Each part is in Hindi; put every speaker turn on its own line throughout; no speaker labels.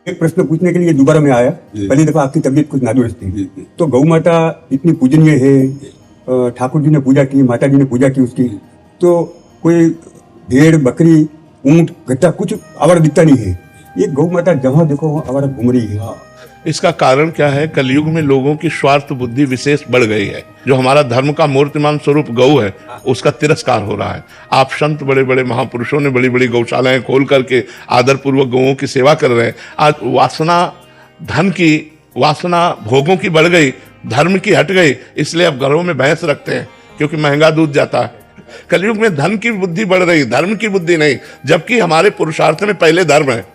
एक प्रश्न पूछने के लिए दोबारा मैं आया। पहली दफा आपकी तबीयत कुछ नादुरुस्त थी, तो गौ माता इतनी पूजनीय है, ठाकुर जी ने पूजा की, माता जी ने पूजा की उसकी, तो कोई भेड़ बकरी ऊंट गट्टा कुछ आवारा दिखता नहीं है। ये गौ माता जहाँ देखो वहाँ आवारा घूम रही है।
इसका कारण क्या है? कलयुग में लोगों की स्वार्थ बुद्धि विशेष बढ़ गई है। जो हमारा धर्म का मूर्तिमान स्वरूप गौ है, उसका तिरस्कार हो रहा है। आप संत बड़े बड़े महापुरुषों ने बड़ी बड़ी गौशालाएं खोल करके आदर पूर्वक गौओं की सेवा कर रहे हैं। आज वासना, धन की वासना, भोगों की बढ़ गई, धर्म की हट गई, इसलिए अब घरों में भैंस रखते हैं क्योंकि महंगा दूध जाता है। कलयुग में धन की बुद्धि बढ़ रही, धर्म की बुद्धि नहीं। जबकि हमारे पुरुषार्थ में पहले धर्म है,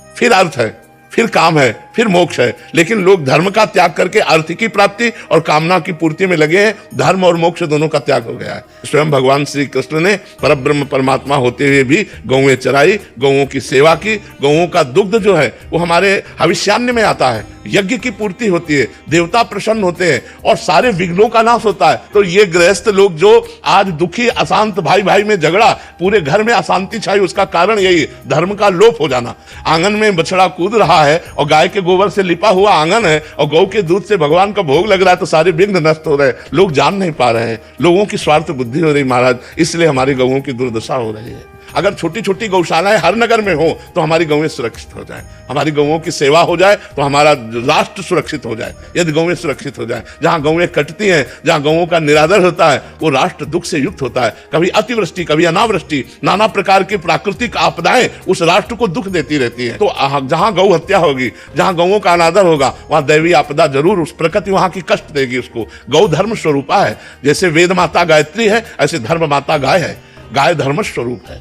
फिर अर्थ है, फिर काम है, फिर मोक्ष है। लेकिन लोग धर्म का त्याग करके अर्थ की प्राप्ति और कामना की पूर्ति में लगे हैं। धर्म और मोक्ष दोनों का त्याग हो गया है। स्वयं भगवान श्री कृष्ण ने परब्रह्म परमात्मा होते हुए भी गौएं चराई, गौओं की सेवा की। गौओं का दुग्ध जो है वो हमारे हविष्यान्न में आता है, यज्ञ की पूर्ति होती है, देवता प्रसन्न होते हैं और सारे विघ्नों का नाश होता है। तो ये गृहस्थ लोग जो आज दुखी अशांत, भाई भाई में झगड़ा, पूरे घर में अशांति छाई, उसका कारण यही धर्म का लोप हो जाना। आंगन में बछड़ा कूद रहा है और गाय के गोबर से लिपा हुआ आंगन है और गौ के दूध से भगवान का भोग लग रहा है, तो सारे विघ्न नष्ट हो रहे हैं। लोग जान नहीं पा रहे हैं, लोगों की स्वार्थ बुद्धि हो रही महाराज, इसलिए हमारी गौओं की दुर्दशा हो रही है। अगर छोटी छोटी गौशालाएं हर नगर में हो तो हमारी गौएं सुरक्षित हो जाए, हमारी गौओं की सेवा हो जाए, तो हमारा राष्ट्र सुरक्षित हो जाए। यदि गौएं सुरक्षित हो जाए, जहां गौएं कटती हैं, जहां गौओं का निरादर होता है, वो राष्ट्र दुख से युक्त होता है। कभी अतिवृष्टि, कभी अनावृष्टि, नाना प्रकार की प्राकृतिक आपदाएं उस राष्ट्र को दुख देती रहती है। तो जहां गौ हत्या होगी, जहां गौओं का अनादर होगा, वहां दैवी आपदा जरूर, उस प्रकृति वहां की कष्ट देगी उसको। गौ धर्म स्वरूपा है। जैसे वेद माता गायत्री है, ऐसे धर्म माता गाय है। गाय धर्म स्वरूप है।